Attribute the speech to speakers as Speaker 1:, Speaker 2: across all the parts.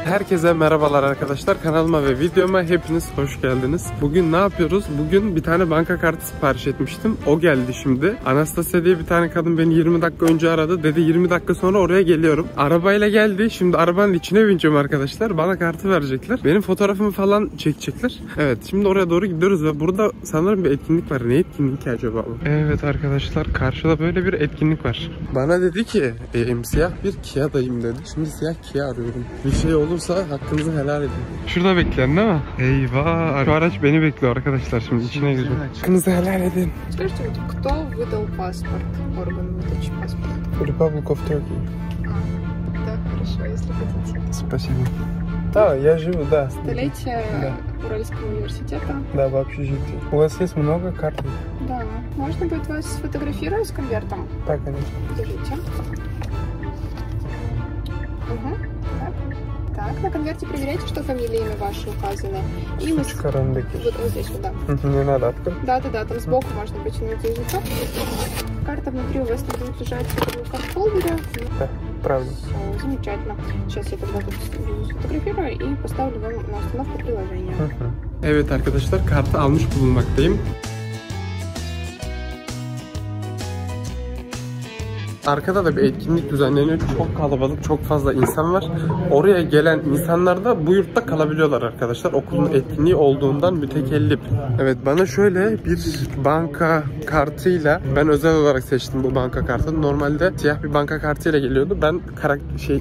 Speaker 1: Herkese merhabalar arkadaşlar. Kanalıma ve videoma hepiniz hoş geldiniz. Bugün ne yapıyoruz? Bugün bir tane banka kartı sipariş etmiştim. O geldi şimdi. Anastasia diye bir tane kadın beni 20 dakika önce aradı. Dedi 20 dakika sonra oraya geliyorum. Arabayla geldi. Şimdi arabanın içine bineceğim arkadaşlar. Bana kartı verecekler. Benim fotoğrafımı falan çekecekler. Evet, şimdi oraya doğru gidiyoruz ve burada sanırım bir etkinlik var. Ne etkinliği ki acaba bu? Evet arkadaşlar, karşıda böyle bir etkinlik var. Bana dedi ki siyah bir Kia'dayım dedi. Şimdi siyah Kia arıyorum. Bir şey olursa hakkınızı helal edin. Şurada bekleyen değil mi? Eyvah! Şu araç beni bekliyor arkadaşlar. Şimdi içine gireceğim. Hakkınızı helal edin.
Speaker 2: Скажите, кто выдал паспорт, орган выдачи паспорта?
Speaker 1: Republic of Turkey.
Speaker 2: Да, хорошо, если хотите.
Speaker 1: Спасибо. Да, я живу, да.
Speaker 2: Столетие
Speaker 1: Да.
Speaker 2: Уральского университета.
Speaker 1: Да, в общежитии. У вас есть много карт?
Speaker 2: Да. Можно будет вас сфотографировать с конвертом?
Speaker 1: Да, конечно.
Speaker 2: Держите. Угу. Так, на конверте проверяйте, что фамилия, имя ваше указано. И мы... Вот здесь вот, да.
Speaker 1: Не надо открыть?
Speaker 2: Да, там сбоку можно потянуть язычок. Карта внутри у вас не будет лежать как в фолдере.
Speaker 1: Да, правда.
Speaker 2: Все, замечательно. Сейчас я тогда сфотографирую и поставлю вам на установку приложения.
Speaker 1: Evet arkadaşlar, kartı almış bulunmaktayım. Arkada da bir etkinlik düzenleniyor. Çok kalabalık, çok fazla insan var. Oraya gelen insanlar da bu yurtta kalabiliyorlar arkadaşlar. Okulun etkinliği olduğundan mütekellip. Evet, bana şöyle bir banka kartıyla, ben özel olarak seçtim bu banka kartını. Normalde siyah bir banka kartıyla geliyordu. Ben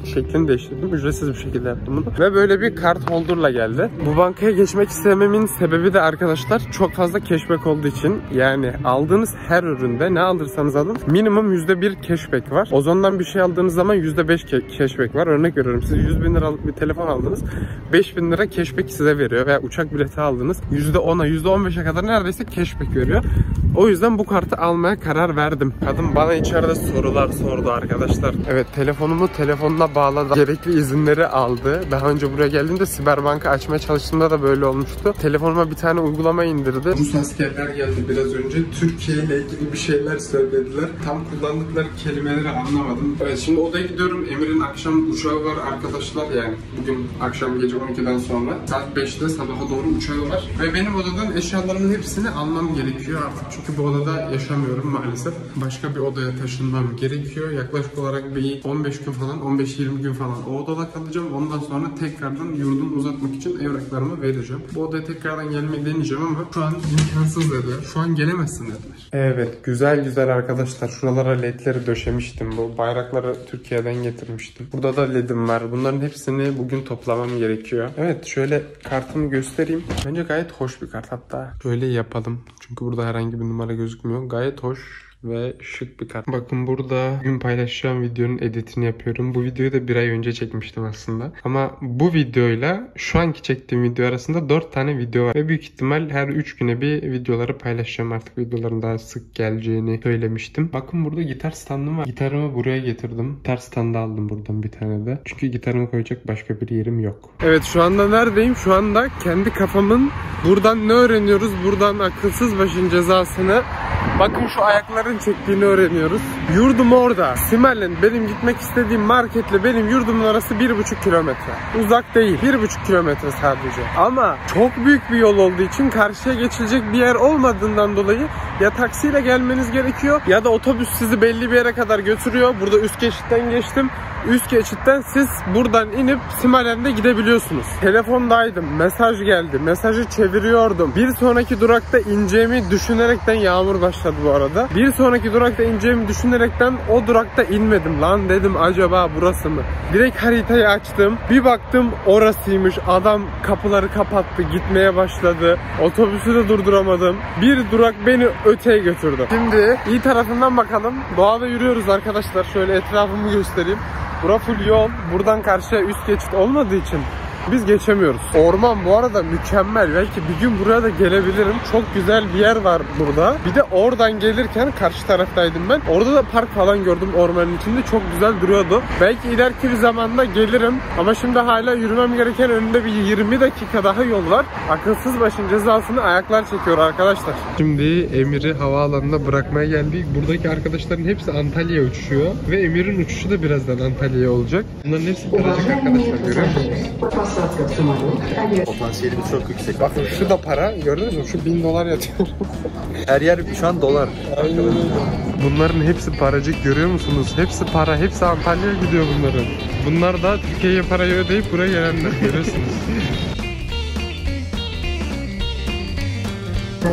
Speaker 1: şeklini değiştirdim. Ücretsiz bir şekilde yaptım bunu. Ve böyle bir kart holder'la geldi. Bu bankaya geçmek istememin sebebi de arkadaşlar çok fazla cashback olduğu için. Yani aldığınız her üründe ne alırsanız alın minimum %1 cashback var. Ozon'dan bir şey aldığınız zaman %5 cashback var. Örnek veriyorum, siz 100.000 liralık bir telefon aldınız. 5.000 lira cashback size veriyor. Veya uçak bileti aldınız. %10'a %15'e kadar neredeyse cashback veriyor. O yüzden bu kartı almaya karar verdim. Kadın bana içeride sorular sordu arkadaşlar. Evet, telefonumu telefonuna bağladı. Gerekli izinleri aldı. Daha önce buraya geldiğimde Siberbank'ı açmaya çalıştığımda da böyle olmuştu. Telefonuma bir tane uygulama indirdi. Rus askerler geldi biraz önce. Türkiye ile ilgili bir şeyler söylediler. Tam kullandıkları kelimeleri anlamadım. Evet, şimdi odaya gidiyorum. Emir'in akşam uçağı var arkadaşlar. Yani bugün akşam gece 12'den sonra. Saat 5'te sabaha doğru uçağı var. Ve benim odadan eşyalarımın hepsini almam gerekiyor artık. Çünkü bu odada yaşamıyorum maalesef. Başka bir odaya taşınmam gerekiyor. Yaklaşık olarak bir 15 gün falan, 15-20 gün falan o odada kalacağım. Ondan sonra tekrardan yurdumu uzatmak için evraklarımı vereceğim. Bu odaya tekrardan gelmeyi deneyeceğim ama şu an imkansız dediler. Şu an gelemezsin dediler. Evet, güzel arkadaşlar. Şuralara ledleri döşemiştim. Bu bayrakları Türkiye'den getirmiştim. Burada da ledim var. Bunların hepsini bugün toplamam gerekiyor. Evet, şöyle kartımı göstereyim. Bence gayet hoş bir kart. Hatta şöyle yapalım. Çünkü burada herhangi bir numara gözükmüyor. Gayet hoş ve şık bir kart. Bakın, burada bugün paylaşacağım videonun editini yapıyorum. Bu videoyu da bir ay önce çekmiştim aslında. Ama bu videoyla şu anki çektiğim video arasında 4 tane video var. Ve büyük ihtimal her 3 güne bir videoları paylaşacağım. Artık videoların daha sık geleceğini söylemiştim. Bakın, burada gitar standım var. Gitarımı buraya getirdim. Gitar standı aldım buradan bir tane de. Çünkü gitarımı koyacak başka bir yerim yok. Evet, şu anda neredeyim? Şu anda kendi kafamın buradan ne öğreniyoruz? Buradan akılsız başın cezasını. Bakın, şu ayakların çektiğini öğreniyoruz. Yurdum orada. Simer'le benim gitmek istediğim marketle benim yurdumun arası 1,5 kilometre. Uzak değil. 1,5 kilometre sadece. Ama çok büyük bir yol olduğu için karşıya geçilecek bir yer olmadığından dolayı ya taksiyle gelmeniz gerekiyor ya da otobüs sizi belli bir yere kadar götürüyor. Burada üst geçitten geçtim. Üst geçitten siz buradan inip Simer'e gidebiliyorsunuz. Telefondaydım. Mesaj geldi. Mesajı çeviriyordum. Bir sonraki durakta ineceğimi düşünerekten yağmur başladı bu arada. Bir sonraki durakta ineceğimi düşünerekten o durakta inmedim. Lan dedim, acaba burası mı? Direkt haritayı açtım. Bir baktım orasıymış. Adam kapıları kapattı. Gitmeye başladı. Otobüsü de durduramadım. Bir durak beni öteye götürdü. Şimdi iyi tarafından bakalım. Doğada yürüyoruz arkadaşlar. Şöyle etrafımı göstereyim. Bura full yol. Buradan karşıya üst geçit olmadığı için Biz geçemiyoruz. Orman bu arada mükemmel. Belki bir gün buraya da gelebilirim. Çok güzel bir yer var burada. Bir de oradan gelirken karşı taraftaydım ben. Orada da park falan gördüm ormanın içinde. Çok güzel duruyordu. Belki ileriki bir zamanda gelirim. Ama şimdi hala yürümem gereken önünde bir 20 dakika daha yol var. Akılsız başın cezasını ayaklar çekiyor arkadaşlar. Şimdi Emir'i havaalanına bırakmaya geldik. Buradaki arkadaşların hepsi Antalya'ya uçuyor. Ve Emir'in uçuşu da birazdan Antalya'ya olacak. Bunların hepsi paracık arkadaşlar. Görüyor musunuz?
Speaker 3: Potansiyelimiz çok yüksek.
Speaker 1: Bakın şu da para. Gördünüz mü? Şu 1000 dolar yatıyor.
Speaker 3: Her yer şu an dolar.
Speaker 1: Bunların hepsi paracık, görüyor musunuz? Hepsi para. Hepsi Antalya'ya gidiyor bunların. Bunlar da Türkiye'ye parayı ödeyip buraya gelenler. Görüyorsunuz.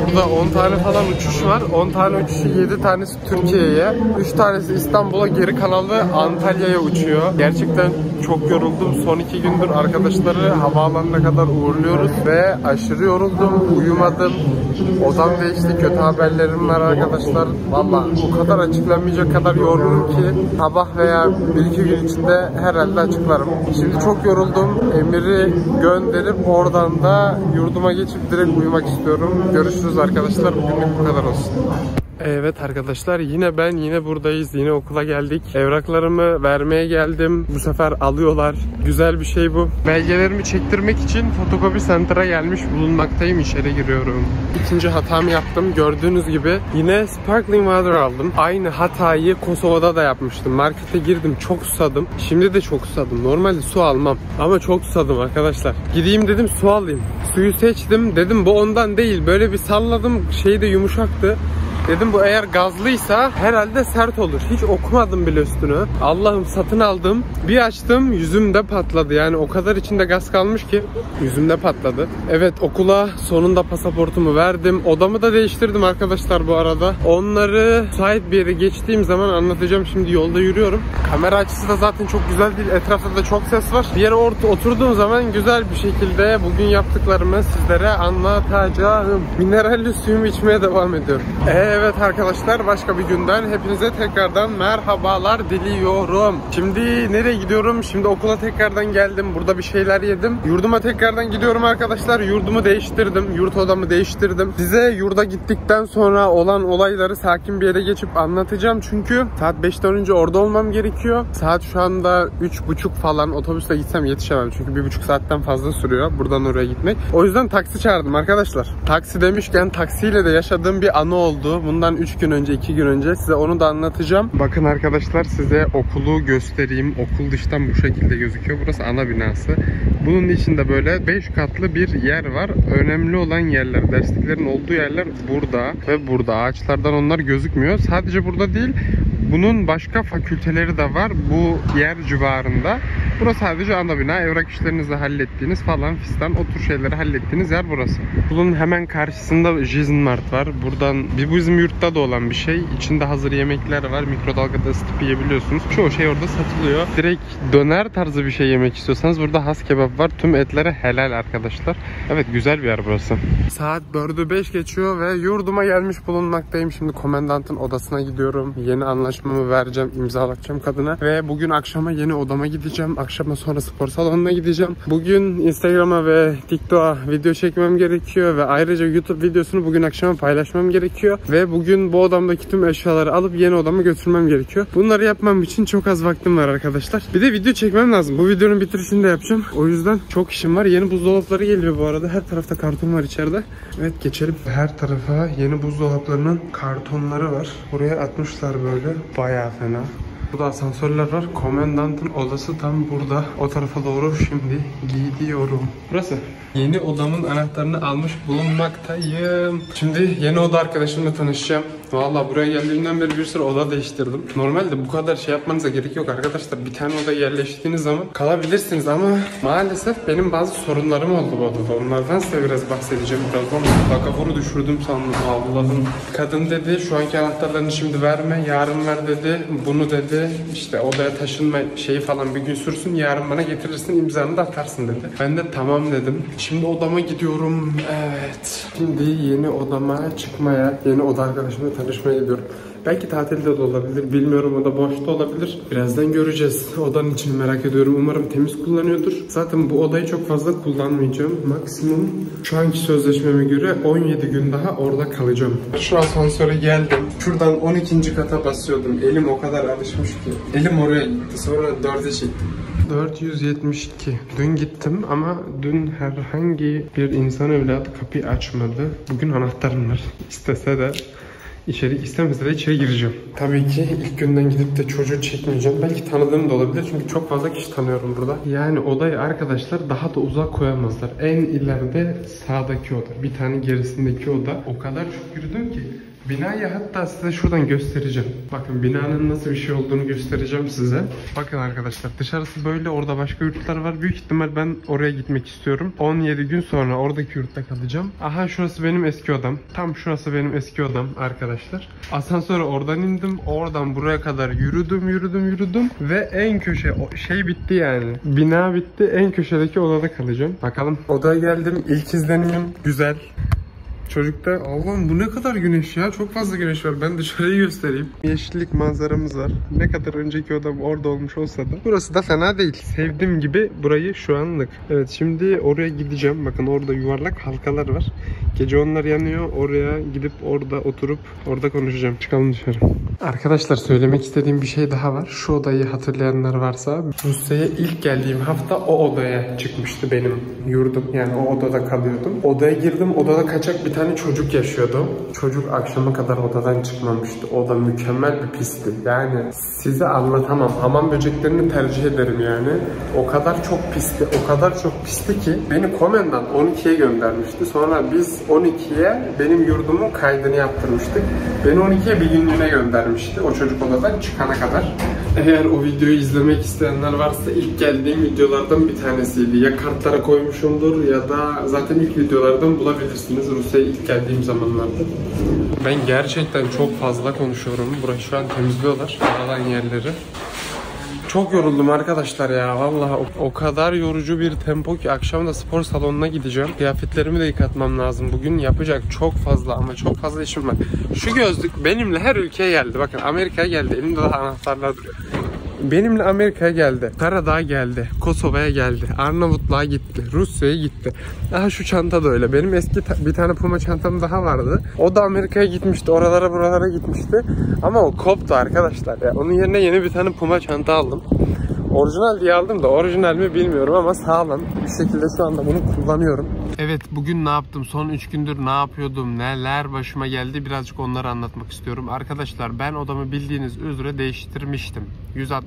Speaker 1: Burada 10 tane falan uçuş var. 10 tane uçuşu 7 tanesi Türkiye'ye, 3 tanesi İstanbul'a, geri kalanı Antalya'ya uçuyor. Gerçekten çok yoruldum. Son 2 gündür arkadaşları havaalanına kadar uğurluyoruz ve aşırı yoruldum. Uyumadım. Odam değişti. Kötü haberlerim var arkadaşlar. Valla o kadar açıklamayacak kadar yorgunum ki sabah veya 1-2 gün içinde herhalde açıklarım. Şimdi çok yoruldum. Emir'i gönderip oradan da yurduma geçip direkt uyumak istiyorum. Görüşürüz arkadaşlar. Bugünlük bu kadar olsun. Evet arkadaşlar, yine buradayız. Yine okula geldik. Evraklarımı vermeye geldim. Bu sefer alıyorlar. Güzel bir şey bu. Belgelerimi çektirmek için fotokopi center'a gelmiş bulunmaktayım. İçeri giriyorum. İkinci hatamı yaptım. Gördüğünüz gibi yine sparkling water aldım. Aynı hatayı Kosova'da da yapmıştım. Markete girdim, çok susadım. Şimdi de çok susadım. Normalde su almam ama çok susadım arkadaşlar. Gideyim dedim, su alayım. Suyu seçtim. Dedim bu ondan değil. Böyle bir salladım. Şey de yumuşaktı. Dedim bu eğer gazlıysa herhalde sert olur. Hiç okumadım bile üstünü. Allah'ım, satın aldım. Bir açtım, yüzümde patladı. Yani o kadar içinde gaz kalmış ki yüzümde patladı. Evet, okula sonunda pasaportumu verdim. Odamı da değiştirdim arkadaşlar bu arada. Onları müsait bir yere geçtiğim zaman anlatacağım. Şimdi yolda yürüyorum. Kamera açısı da zaten çok güzel değil. Etrafta da çok ses var. Bir yere oturduğum zaman güzel bir şekilde bugün yaptıklarımı sizlere anlatacağım. Mineralli suyumu içmeye devam ediyorum. Evet arkadaşlar, başka bir günden hepinize tekrardan merhabalar diliyorum. Şimdi nereye gidiyorum? Şimdi okula tekrardan geldim. Burada bir şeyler yedim. Yurduma tekrardan gidiyorum arkadaşlar. Yurdumu değiştirdim. Yurt odamı değiştirdim. Size yurda gittikten sonra olan olayları sakin bir yere geçip anlatacağım. Çünkü saat 5'ten önce orada olmam gerekiyor. Saat şu anda 3.30 falan. Otobüsle gitsem yetişemem. Çünkü 1.5 saatten fazla sürüyor buradan oraya gitmek. O yüzden taksi çağırdım arkadaşlar. Taksi demişken taksiyle de yaşadığım bir anı oldu. Bundan 3 gün önce, 2 gün önce size onu da anlatacağım. Bakın arkadaşlar, size okulu göstereyim. Okul dıştan bu şekilde gözüküyor. Burası ana binası. Bunun içinde böyle 5 katlı bir yer var. Önemli olan yerler, dersliklerin olduğu yerler burada ve burada. Ağaçlardan onlar gözükmüyor. Sadece burada değil, bunun başka fakülteleri de var bu yer civarında. Burası sadece ana bina. Evrak işlerinizi hallettiğiniz falan fistan, o tür şeyleri hallettiğiniz yer burası. Bunun hemen karşısında Jizenmart var. Buradan bizim yurtta da olan bir şey. İçinde hazır yemekler var. Mikrodalgada ısıtıp yiyebiliyorsunuz. Çoğu şey orada satılıyor. Direkt döner tarzı bir şey yemek istiyorsanız burada has kebap var. Tüm etleri helal arkadaşlar. Evet, güzel bir yer burası. Saat 4'ü 5 geçiyor ve yurduma gelmiş bulunmaktayım. Şimdi komendantın odasına gidiyorum. Yeni anlaşmamı vereceğim, imzalatacağım kadına. Ve bugün akşama yeni odama gideceğim. Akşama sonra spor salonuna gideceğim. Bugün Instagram'a ve TikTok'a video çekmem gerekiyor ve ayrıca YouTube videosunu bugün akşama paylaşmam gerekiyor. Ve bugün bu odamdaki tüm eşyaları alıp yeni odama götürmem gerekiyor. Bunları yapmam için çok az vaktim var arkadaşlar. Bir de video çekmem lazım. Bu videonun bitirişini de yapacağım. O yüzden çok işim var. Yeni buzdolapları geliyor bu arada. Her tarafta karton var içeride. Evet, geçelim. Her tarafa yeni buzdolaplarının kartonları var. Buraya atmışlar böyle. Bayağı fena. Burada asansörler var. Komendantın odası tam burada. O tarafa doğru şimdi gidiyorum. Burası. Yeni odamın anahtarını almış bulunmaktayım. Şimdi yeni oda arkadaşımla tanışacağım. Valla buraya geldiğimden beri bir sürü oda değiştirdim. Normalde bu kadar şey yapmanıza gerek yok arkadaşlar. Bir tane odaya yerleştiğiniz zaman kalabilirsiniz ama maalesef benim bazı sorunlarım oldu bu odada. Onlardan size biraz bahsedeceğim birazdan. Plakafonu düşürdüm sandım. Allah'ım. Kadın dedi şu anki anahtarlarını şimdi verme, yarın ver dedi. Bunu dedi. İşte odaya taşınma şeyi falan bir gün sürsün, yarın bana getirirsin, imzanı da atarsın dedi. Ben de tamam dedim. Şimdi odama gidiyorum. Evet. Şimdi yeni odama çıkmaya, yeni oda arkadaşımla tanışmaya gidiyorum. Belki tatilde de olabilir. Bilmiyorum, o da boşta olabilir. Birazdan göreceğiz. Odanın içini merak ediyorum. Umarım temiz kullanıyordur. Zaten bu odayı çok fazla kullanmayacağım. Maksimum şu anki sözleşmeme göre 17 gün daha orada kalacağım. Şu asansöre geldim. Şuradan 12. kata basıyordum. Elim o kadar alışmış ki. Elim oraya gitti. Sonra 4'e çektim. 472. Dün gittim ama dün herhangi bir insan evladı kapıyı açmadı. Bugün anahtarım var. İstese de istemese de içeri gireceğim. Tabii ki ilk günden gidip de çocuğu çekmeyeceğim. Belki tanıdığım da olabilir çünkü çok fazla kişi tanıyorum burada. Yani odayı arkadaşlar daha da uzak koyamazlar. En ileride sağdaki oda. Bir tane gerisindeki oda. O kadar çok yürüdüm ki. Binayı hatta size şuradan göstereceğim. Bakın binanın nasıl bir şey olduğunu göstereceğim size. Bakın arkadaşlar, dışarısı böyle, orada başka yurtlar var. Büyük ihtimal ben oraya gitmek istiyorum. 17 gün sonra oradaki yurtta kalacağım. Aha, şurası benim eski odam. Tam şurası benim eski odam arkadaşlar. Asansöre oradan indim. Oradan buraya kadar yürüdüm. Ve en köşe şey bitti yani. Bina bitti. En köşedeki odada kalacağım. Bakalım. Odaya geldim. İlk izlenimim güzel. Çocukta Allah'ım bu ne kadar güneş ya, çok fazla güneş var. Ben dışarıyı göstereyim. Yeşillik manzaramız var. Ne kadar önceki odam orada olmuş olsa da burası da fena değil. Sevdiğim gibi burayı şu anlık. Evet, şimdi oraya gideceğim. Bakın orada yuvarlak halkalar var. Gece onlar yanıyor. Oraya gidip orada oturup orada konuşacağım. Çıkalım dışarı. Arkadaşlar, söylemek istediğim bir şey daha var. Şu odayı hatırlayanlar varsa, Rusya'ya ilk geldiğim hafta o odaya çıkmıştı benim yurdum. Yani o odada kalıyordum. Odaya girdim. Odada kaçak bir tane çocuk yaşıyordu. Çocuk akşama kadar odadan çıkmamıştı. Oda mükemmel bir pisti. Yani size anlatamam. Hamam böceklerini tercih ederim yani. O kadar çok pisti. O kadar çok pisti ki beni Komen'den 12'ye göndermişti. Sonra biz 12'ye benim yurdumun kaydını yaptırmıştık. Beni 12'ye bir günlüğüne göndermişti. O çocuk odadan çıkana kadar. Eğer o videoyu izlemek isteyenler varsa, ilk geldiğim videolardan bir tanesiydi. Ya kartlara koymuşumdur ya da zaten ilk videolardan bulabilirsiniz. Rusya'ya ilk geldiğim zamanlarda. Ben gerçekten çok fazla konuşuyorum. Burayı şu an temizliyorlar. Aralan yerleri. Çok yoruldum arkadaşlar ya. Vallahi o kadar yorucu bir tempo ki akşam da spor salonuna gideceğim. Kıyafetlerimi de yıkatmam lazım. Bugün yapacak çok fazla ama çok fazla işim var. Şu gözlük benimle her ülkeye geldi. Bakın, Amerika'ya geldi. Elimde daha anahtarlar duruyor. Benimle Amerika'ya geldi. Karadağ'a geldi. Kosova'ya geldi. Arnavutluğa gitti. Rusya'ya gitti. Aha, şu çanta da öyle. Benim eski bir tane Puma çantam daha vardı. O da Amerika'ya gitmişti. Buralara gitmişti. Ama o koptu arkadaşlar ya. Onun yerine yeni bir tane Puma çanta aldım. Orijinal diye aldım da orijinal mi bilmiyorum ama sağlam bir şekilde şu anda bunu kullanıyorum. Evet, bugün ne yaptım? Son 3 gündür ne yapıyordum? Neler başıma geldi? Birazcık onları anlatmak istiyorum. Arkadaşlar, ben odamı bildiğiniz üzere değiştirmiştim.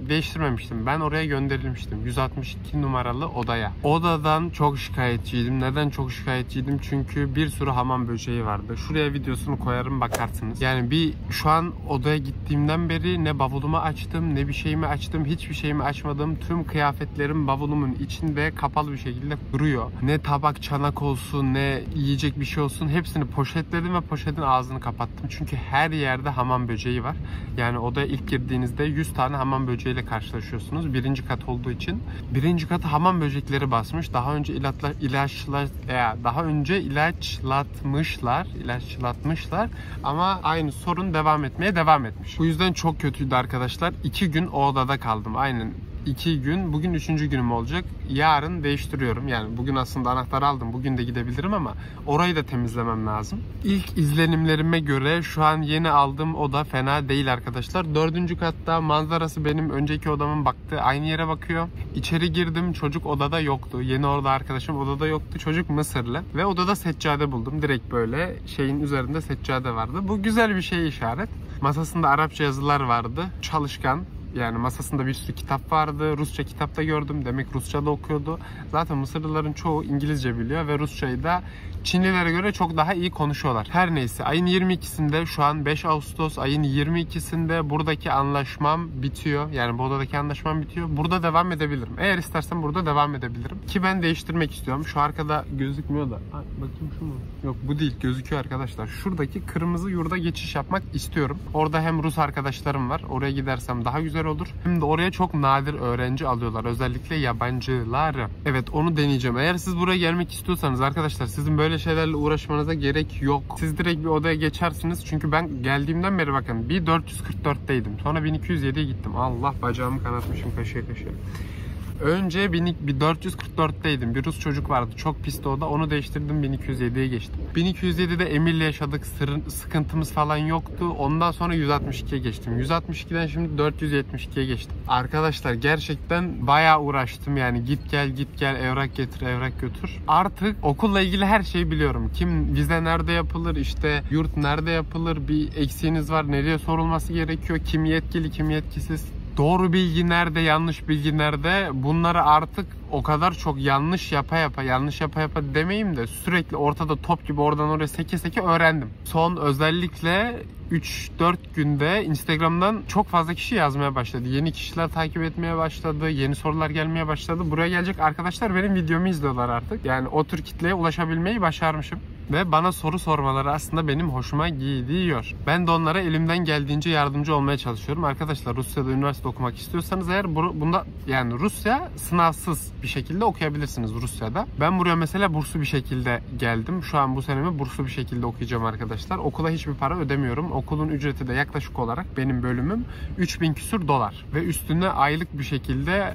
Speaker 1: Değiştirmemiştim. Ben oraya gönderilmiştim. 162 numaralı odaya. Odadan çok şikayetçiydim. Neden çok şikayetçiydim? Çünkü bir sürü hamam böceği vardı. Şuraya videosunu koyarım, bakarsınız. Yani şu an odaya gittiğimden beri ne bavulumu açtım, ne bir şeyimi açtım, hiçbir şeyimi açmadım. Tüm kıyafetlerim bavulumun içinde kapalı bir şekilde duruyor. Ne tabak, çanak olsun, ne yiyecek bir şey olsun, hepsini poşetledim ve poşetin ağzını kapattım. Çünkü her yerde hamam böceği var. Yani odaya ilk girdiğinizde 100 tane hamam böceğiyle karşılaşıyorsunuz. Birinci kat olduğu için. Birinci katı hamam böcekleri basmış. Daha önce ilaçlatmışlar ama aynı sorun devam etmiş. Bu yüzden çok kötüydü arkadaşlar. 2 gün o odada kaldım. Aynen. 2 gün. Bugün 3. günüm olacak. Yarın değiştiriyorum. Yani bugün aslında anahtarı aldım. Bugün de gidebilirim ama orayı da temizlemem lazım. İlk izlenimlerime göre şu an yeni aldığım oda fena değil arkadaşlar. 4. katta, manzarası benim önceki odamın baktığı aynı yere bakıyor. İçeri girdim. Çocuk odada yoktu. Yeni orada arkadaşım odada yoktu. Çocuk Mısırlı. Ve odada seccade buldum. Direkt böyle şeyin üzerinde seccade vardı. Bu güzel bir şey işaret. Masasında Arapça yazılar vardı. Çalışkan. Yani masasında bir sürü kitap vardı. Rusça kitap da gördüm. Demek Rusça da okuyordu. Zaten Mısırlıların çoğu İngilizce biliyor ve Rusçayı da Çinlilere göre çok daha iyi konuşuyorlar. Her neyse, ayın 22'sinde, şu an 5 Ağustos, ayın 22'sinde buradaki anlaşmam bitiyor. Yani bu odadaki anlaşmam bitiyor. Burada devam edebilirim. Eğer istersen burada devam edebilirim. Ki ben değiştirmek istiyorum. Şu arkada gözükmüyor da. Ay, bakayım şu mu? Yok, bu değil. Gözüküyor arkadaşlar. Şuradaki kırmızı yurda geçiş yapmak istiyorum. Orada hem Rus arkadaşlarım var. Oraya gidersem daha güzel güzel olur. Hem de oraya çok nadir öğrenci alıyorlar. Özellikle yabancıları. Evet, onu deneyeceğim. Eğer siz buraya gelmek istiyorsanız arkadaşlar, sizin böyle şeylerle uğraşmanıza gerek yok. Siz direkt bir odaya geçersiniz. Çünkü ben geldiğimden beri bakın bir 444'teydim. Sonra 1207'ye gittim. Allah, bacağımı kanatmışım kaşıya kaşıya. Önce 444'teydim. Bir Rus çocuk vardı. Çok pisti o da. Onu değiştirdim, 1207'ye geçtim. 1207'de Emir'le yaşadık. Sıkıntımız falan yoktu. Ondan sonra 162'ye geçtim. 162'den şimdi 472'ye geçtim. Arkadaşlar gerçekten bayağı uğraştım. Yani git gel evrak getir evrak götür. Artık okulla ilgili her şeyi biliyorum. Vize nerede yapılır, işte yurt nerede yapılır, bir eksiğiniz var, nereye sorulması gerekiyor, kim yetkili kim yetkisiz. Doğru bilgi nerede, yanlış bilgi nerede? Bunları artık o kadar çok yanlış yapa demeyeyim de sürekli ortada top gibi oradan oraya seke öğrendim. Son özellikle 3-4 günde Instagram'dan çok fazla kişi yazmaya başladı. Yeni kişiler takip etmeye başladı. Yeni sorular gelmeye başladı. Buraya gelecek arkadaşlar benim videomu izliyorlar artık. Yani o tür kitleye ulaşabilmeyi başarmışım. Ve bana soru sormaları aslında benim hoşuma gidiyor. Ben de onlara elimden geldiğince yardımcı olmaya çalışıyorum. Arkadaşlar Rusya'da üniversite okumak istiyorsanız eğer bunda yani Rusya sınavsız bir şekilde okuyabilirsiniz Rusya'da. Ben buraya mesela burslu bir şekilde geldim. Şu an bu senemi burslu bir şekilde okuyacağım arkadaşlar. Okula hiçbir para ödemiyorum. Okulun ücreti de yaklaşık olarak benim bölümüm 3000 küsür dolar. Ve üstüne aylık bir şekilde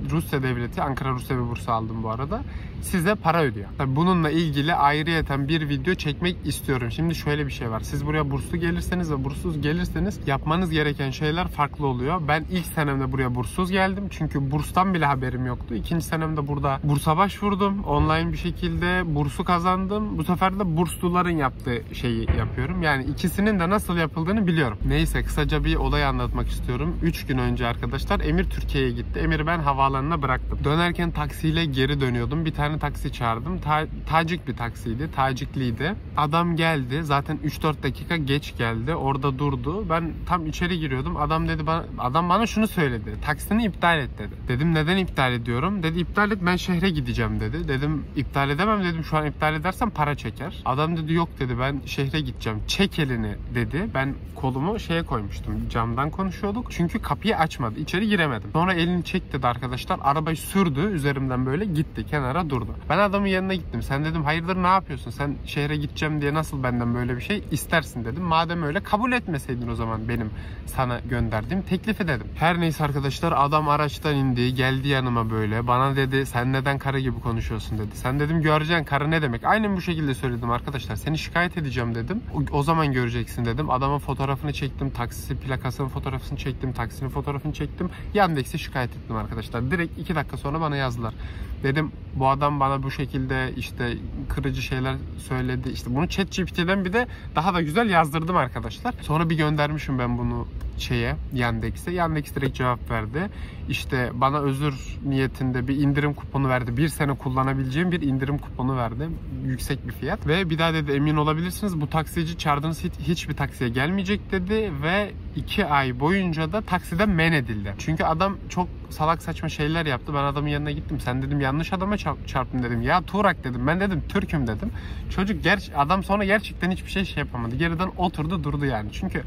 Speaker 1: Rusya devleti, Ankara Rusya bir bursu aldım bu arada, size para ödüyor. Tabii bununla ilgili ayrıyeten bir video çekmek istiyorum. Şimdi şöyle bir şey var. Siz buraya burslu gelirseniz ve burssuz gelirseniz yapmanız gereken şeyler farklı oluyor. Ben ilk senemde buraya burssuz geldim. Çünkü burstan bile haberim yoktu. İkinci senemde burada bursa başvurdum. Online bir şekilde bursu kazandım. Bu sefer de bursluların yaptığı şeyi yapıyorum. Yani ikisinin de nasıl yapıldığını biliyorum. Neyse, kısaca bir olay anlatmak istiyorum. 3 gün önce arkadaşlar Emir Türkiye'ye gitti. Emir'i ben havaalanına bıraktım. Dönerken taksiyle geri dönüyordum. Bir tane taksi çağırdım. Tacik bir taksiydi. Tacikliydi. Adam geldi. Zaten 3-4 dakika geç geldi. Orada durdu. Ben tam içeri giriyordum. Adam bana şunu söyledi. Taksini iptal et dedi. Dedim neden iptal ediyorum? Dedi iptal et, ben şehre gideceğim dedi. Dedim iptal edemem dedim. Şu an iptal edersem para çeker. Adam dedi yok dedi, ben şehre gideceğim. Çek elini dedi. Ben kolumu şeye koymuştum. Camdan konuşuyorduk. Çünkü kapıyı açmadı. İçeri giremedim. Sonra elini çek dedi arkadaşlar. Arabayı sürdü. Üzerimden böyle gitti. Kenara durdu. Ben adamın yanına gittim. Sen dedim hayırdır, ne yapıyorsun? Sen şehre gideceğim diye nasıl benden böyle bir şey istersin dedim. Madem öyle kabul etmeseydin o zaman benim sana gönderdiğim teklifi dedim. Her neyse arkadaşlar, adam araçtan indi. Geldi yanıma böyle. Bana dedi sen neden karı gibi konuşuyorsun dedi. Sen dedim göreceksin karı ne demek. Aynen bu şekilde söyledim arkadaşlar. Seni şikayet edeceğim dedim. O zaman göreceksin dedim. Adamın fotoğrafını çektim. Taksisi plakasının fotoğrafını çektim. Taksinin fotoğrafını çektim. Yandex'e şikayet ettim arkadaşlar. Direkt 2 dakika sonra bana yazdılar. Dedim bu adam bana bu şekilde işte kırıcı şeyler söyledi. İşte bunu ChatGPT'den bir de daha da güzel yazdırdım arkadaşlar. Sonra bir göndermişim ben bunu Yandex'e. Yandex direkt cevap verdi. İşte bana özür niyetinde bir indirim kuponu verdi. 1 sene kullanabileceğim bir indirim kuponu verdi. Yüksek bir fiyat. Ve bir daha dedi emin olabilirsiniz bu taksici çağırdığınız hiçbir taksiye gelmeyecek dedi. Ve 2 ay boyunca da taksiden men edildi. Çünkü adam çok salak saçma şeyler yaptı. Ben adamın yanına gittim. Sen dedim yanlış adama çarptın dedim. Ya Tuğrak dedim. Ben dedim Türk'üm dedim. Adam sonra gerçekten hiçbir şey yapamadı. Geriden oturdu durdu yani. Çünkü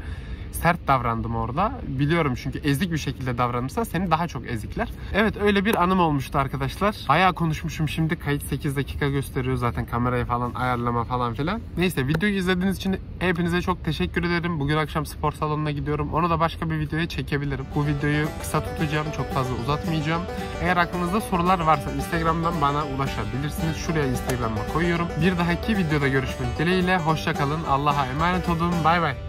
Speaker 1: sert davrandım orada. Biliyorum çünkü ezik bir şekilde davranırsan seni daha çok ezikler. Evet, öyle bir anım olmuştu arkadaşlar. Bayağı konuşmuşum şimdi. Kayıt 8 dakika gösteriyor zaten, kamerayı falan ayarlama falan filan. Neyse, videoyu izlediğiniz için hepinize çok teşekkür ederim. Bugün akşam spor salonuna gidiyorum. Onu da başka bir videoya çekebilirim. Bu videoyu kısa tutacağım. Çok fazla uzatmayacağım. Eğer aklınızda sorular varsa Instagram'dan bana ulaşabilirsiniz. Şuraya Instagram'a koyuyorum. Bir dahaki videoda görüşmek dileğiyle. Hoşça kalın. Allah'a emanet olun. Bay bay.